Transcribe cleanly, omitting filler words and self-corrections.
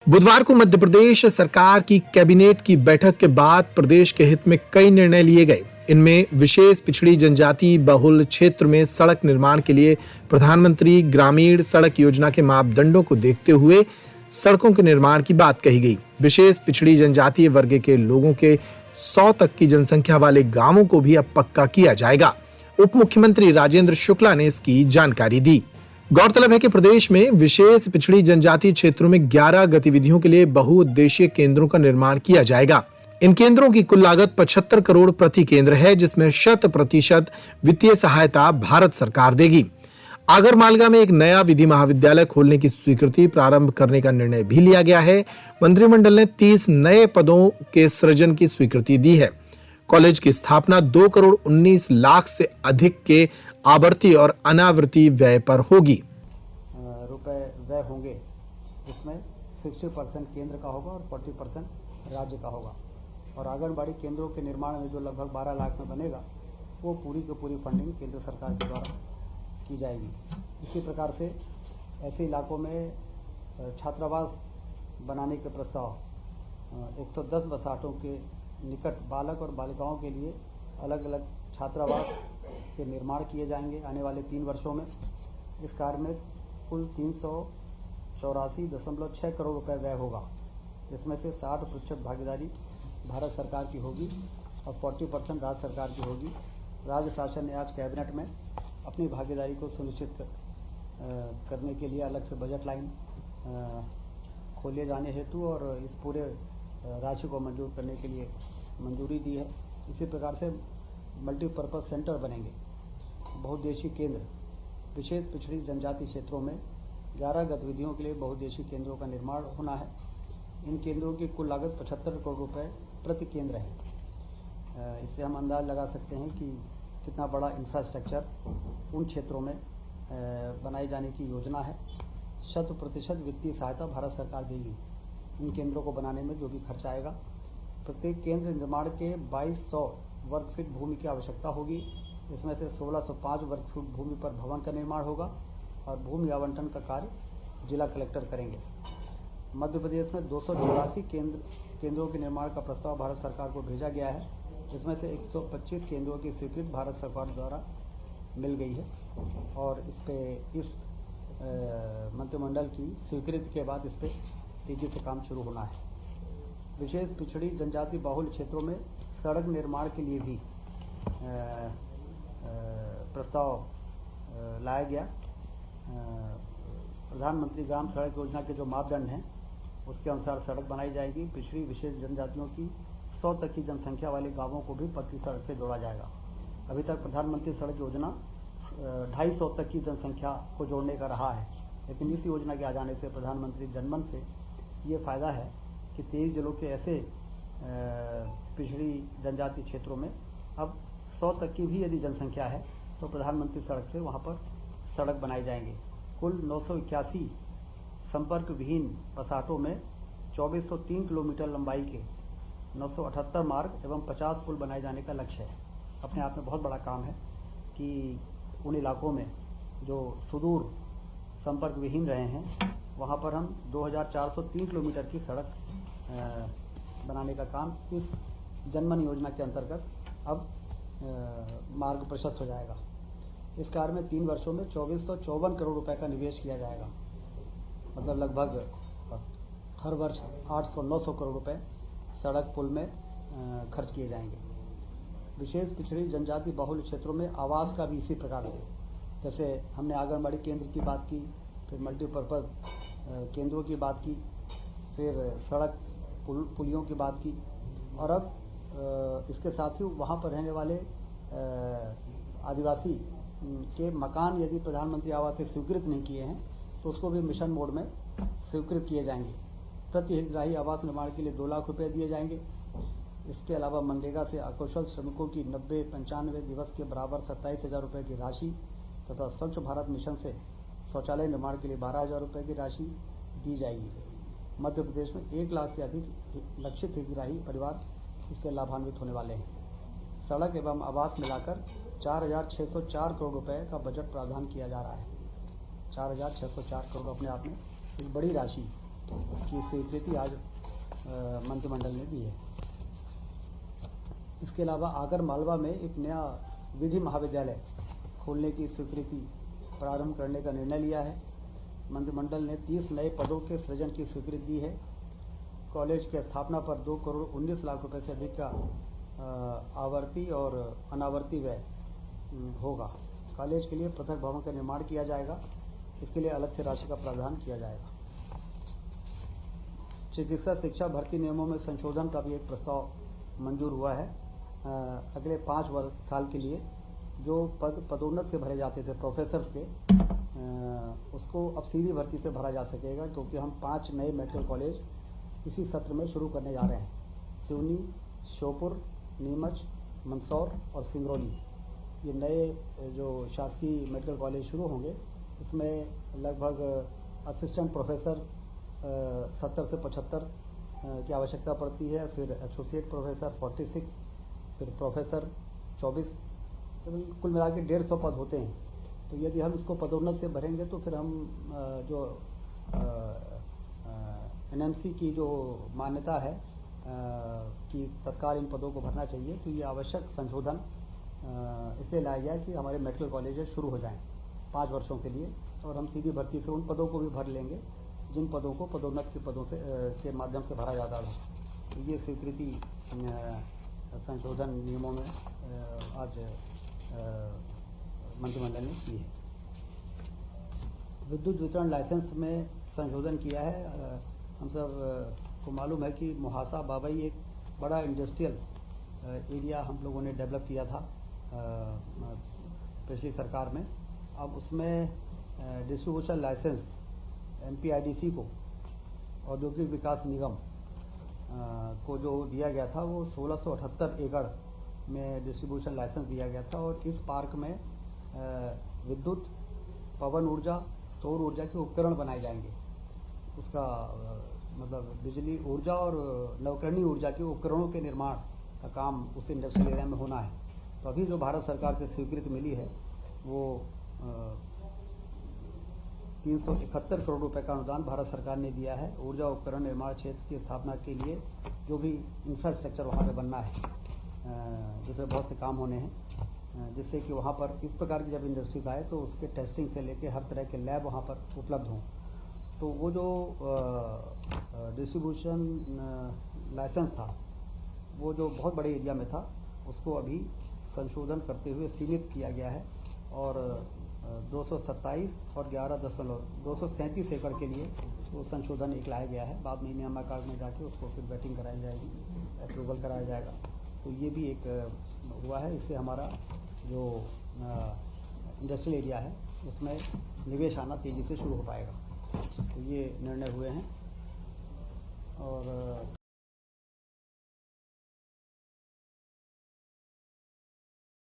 बुधवार को मध्य प्रदेश सरकार की कैबिनेट की बैठक के बाद प्रदेश के हित में कई निर्णय लिए गए। इनमें विशेष पिछड़ी जनजाति बहुल क्षेत्र में सड़क निर्माण के लिए प्रधानमंत्री ग्रामीण सड़क योजना के मापदंडों को देखते हुए सड़कों के निर्माण की बात कही गई। विशेष पिछड़ी जनजातीय वर्ग के लोगों के 100 तक की जनसंख्या वाले गांवों को भी अब पक्का किया जाएगा। उप मुख्यमंत्री राजेंद्र शुक्ला ने इसकी जानकारी दी। गौरतलब है कि प्रदेश में विशेष पिछड़ी जनजाति क्षेत्रों में 11 गतिविधियों के लिए बहुउद्देशीय केंद्रों का निर्माण किया जाएगा। इन केंद्रों की कुल लागत 75 करोड़ प्रति केंद्र है, जिसमें 100% वित्तीय सहायता भारत सरकार देगी। आगरमालगा में एक नया विधि महाविद्यालय खोलने की स्वीकृति प्रारंभ करने का निर्णय भी लिया गया है। मंत्रिमंडल ने 30 नए पदों के सृजन की स्वीकृति दी है। कॉलेज की स्थापना 2 करोड़ 19 लाख से अधिक के आवर्ती और अनावर्ती व्यय पर होगी। रुपए व्यय होंगे, इसमें 60% केंद्र का होगा और 40% राज्य का होगा। और आंगनबाड़ी केंद्रों के निर्माण में जो लगभग 12 लाख में बनेगा, वो पूरी की पूरी फंडिंग केंद्र सरकार के द्वारा की जाएगी। इसी प्रकार से ऐसे इलाकों में छात्रावास बनाने के प्रस्ताव 110 बसाहटों के निकट बालक और बालिकाओं के लिए अलग अलग छात्रावास के निर्माण किए जाएंगे आने वाले 3 वर्षों में। इस कार्य में कुल 384.6 करोड़ रुपए व्यय होगा, जिसमें से 60% भागीदारी भारत सरकार की होगी और 40% राज्य सरकार की होगी। राज्य शासन ने आज कैबिनेट में अपनी भागीदारी को सुनिश्चित करने के लिए अलग से बजट लाइन खोले जाने हेतु और इस पूरे राशि को मंजूर करने के लिए मंजूरी दी है। इसी प्रकार से मल्टीपर्पज़ सेंटर बनेंगे। बहुउद्देशीय केंद्र विशेष पिछड़ी जनजाति क्षेत्रों में 11 गतिविधियों के लिए बहुउद्देशीय केंद्रों का निर्माण होना है। इन केंद्रों की कुल लागत 75 करोड़ रुपए प्रति केंद्र है। इससे हम अंदाज लगा सकते हैं कि कितना बड़ा इंफ्रास्ट्रक्चर उन क्षेत्रों में बनाए जाने की योजना है। 100% वित्तीय सहायता भारत सरकार देगी इन केंद्रों को बनाने में जो भी खर्चा आएगा। प्रत्येक केंद्र निर्माण के 2200 वर्ग फीट भूमि की आवश्यकता होगी। इसमें से 1605 वर्ग फीट भूमि पर भवन का निर्माण होगा और भूमि आवंटन का कार्य जिला कलेक्टर करेंगे। मध्य प्रदेश में 284 केंद्रों के निर्माण का प्रस्ताव भारत सरकार को भेजा गया है। इसमें से 125 केंद्रों की स्वीकृति भारत सरकार द्वारा मिल गई है और इस मंत्रिमंडल की स्वीकृति के बाद इस पर तेजी से काम शुरू होना है। विशेष पिछड़ी जनजाति बहुल क्षेत्रों में सड़क निर्माण के लिए भी प्रस्ताव लाया गया। प्रधानमंत्री ग्राम सड़क योजना के जो मापदंड हैं, उसके अनुसार सड़क बनाई जाएगी। पिछड़ी विशेष जनजातियों की 100 तक की जनसंख्या वाले गांवों को भी पक्की सड़क से जोड़ा जाएगा। अभी तक प्रधानमंत्री सड़क योजना 250 तक की जनसंख्या को जोड़ने का रहा है, लेकिन इस योजना के आ जाने से प्रधानमंत्री जनमन से ये फ़ायदा है कि 23 जिलों के ऐसे पिछड़ी जनजाति क्षेत्रों में अब 100 तक की भी यदि जनसंख्या है तो प्रधानमंत्री सड़क से वहाँ पर सड़क बनाए जाएंगे। कुल 981 संपर्क विहीन बसाहटों में 2403 किलोमीटर लंबाई के 978 मार्ग एवं 50 पुल बनाए जाने का लक्ष्य है। अपने आप में बहुत बड़ा काम है कि उन इलाकों में जो सुदूर संपर्क विहीन रहे हैं, वहाँ पर हम 2403 किलोमीटर की सड़क बनाने का काम इस जनमन योजना के अंतर्गत अब मार्ग प्रशस्त हो जाएगा। इस कार्य में 3 वर्षों में 2454 करोड़ रुपए का निवेश किया जाएगा। मतलब लगभग हर वर्ष 800-900 करोड़ रुपए सड़क पुल में खर्च किए जाएंगे। विशेष पिछड़ी जनजाति बहुल क्षेत्रों में आवास का भी इसी प्रकार से, जैसे हमने आंगनबाड़ी केंद्र की बात की, फिर मल्टीपर्पज़ केंद्रों की बात की, फिर सड़क पुलियों की बात की, और अब इसके साथ ही वहाँ पर रहने वाले आदिवासी के मकान यदि प्रधानमंत्री आवास से स्वीकृत नहीं किए हैं तो उसको भी मिशन मोड में स्वीकृत किए जाएंगे। प्रति हितग्राही आवास निर्माण के लिए 2 लाख रुपए दिए जाएंगे। इसके अलावा मनरेगा से अकुशल श्रमिकों की 90-95 दिवस के बराबर 27,000 रुपये की राशि तथा स्वच्छ भारत मिशन से शौचालय निर्माण के लिए 12,000 रुपये की राशि दी जाएगी। मध्य प्रदेश में 1 लाख से अधिक लक्षित हितग्राही परिवार इससे लाभान्वित होने वाले हैं। सड़क एवं आवास मिलाकर 4,604 करोड़ रुपए का बजट प्रावधान किया जा रहा है। 4,604 करोड़ अपने आप में एक बड़ी राशि की स्वीकृति आज मंत्रिमंडल ने दी है। इसके अलावा आगर मालवा में एक नया विधि महाविद्यालय खोलने की स्वीकृति प्रारंभ करने का निर्णय लिया है। मंत्रिमंडल ने 30 नए पदों के सृजन की स्वीकृति दी है। कॉलेज की स्थापना पर 2 करोड़ 19 लाख रुपए से अधिक का आवर्ती और अनावर्ती व्यय होगा। कॉलेज के लिए पृथक भवन का निर्माण किया जाएगा। इसके लिए अलग से राशि का प्रावधान किया जाएगा। चिकित्सा शिक्षा भर्ती नियमों में संशोधन का भी एक प्रस्ताव मंजूर हुआ है। अगले 5 साल के लिए जो पद पदोन्नत से भरे जाते थे प्रोफेसर्स के, उसको अब सीधी भर्ती से भरा जा सकेगा, क्योंकि हम 5 नए मेडिकल कॉलेज इसी सत्र में शुरू करने जा रहे हैं। सिवनी, श्योपुर, नीमच, मंदसौर और सिंगरौली, ये नए जो शासकीय मेडिकल कॉलेज शुरू होंगे। इसमें लगभग असिस्टेंट प्रोफेसर 70 से 75 की आवश्यकता पड़ती है, फिर एसोसिएट प्रोफेसर 46, फिर प्रोफेसर 24, तो कुल मिला के 150 पद होते हैं। तो यदि हम इसको पदोन्नत से भरेंगे तो फिर हम जो एनएमसी की जो मान्यता है कि तत्काल इन पदों को भरना चाहिए, तो ये आवश्यक संशोधन इसलिए लाया गया कि हमारे मेडिकल कॉलेजेस शुरू हो जाएं 5 वर्षों के लिए, और हम सीधी भर्ती से उन पदों को भी भर लेंगे जिन पदों को पदोन्नत के पदों के माध्यम से भरा जाता था। तो ये स्वीकृति संशोधन नियमों में आज मंत्रिमंडल ने की है। विद्युत वितरण लाइसेंस में संशोधन किया है। हम सब को मालूम है कि मुहासा बाबई एक बड़ा इंडस्ट्रियल एरिया हम लोगों ने डेवलप किया था पिछली सरकार में। अब उसमें डिस्ट्रीब्यूशन लाइसेंस MPIDC को, औद्योगिक विकास निगम को जो दिया गया था, वो 1678 एकड़ में डिस्ट्रीब्यूशन लाइसेंस दिया गया था। और इस पार्क में विद्युत, पवन ऊर्जा, सौर ऊर्जा के उपकरण बनाए जाएंगे। उसका मतलब बिजली ऊर्जा और नवकरणीय ऊर्जा के उपकरणों के निर्माण का काम उस इंडस्ट्रियल एरिया में होना है। तो अभी जो भारत सरकार से स्वीकृति मिली है वो 371 करोड़ रुपए का अनुदान भारत सरकार ने दिया है ऊर्जा उपकरण निर्माण क्षेत्र की स्थापना के लिए। जो भी इंफ्रास्ट्रक्चर वहाँ पे बनना है, जिसमें बहुत से काम होने हैं, जिससे कि वहाँ पर इस प्रकार की जब इंडस्ट्रीज आए तो उसके टेस्टिंग से लेके हर तरह के लैब वहाँ पर उपलब्ध हों। तो वो जो डिस्ट्रीब्यूशन लाइसेंस था, वो जो बहुत बड़े एरिया में था, उसको अभी संशोधन करते हुए सीमित किया गया है और 227 और 237 एकड़ के लिए वो संशोधन एक लाया गया है। बाद में नियामक में जाके उसको फिर बैटिंग कराई जाएगी, अप्रूवल कराया जाएगा। तो ये भी एक हुआ है। इससे हमारा जो इंडस्ट्रियल एरिया है उसमें निवेश आना तेज़ी से शुरू हो पाएगा। तो ये निर्णय हुए हैं। और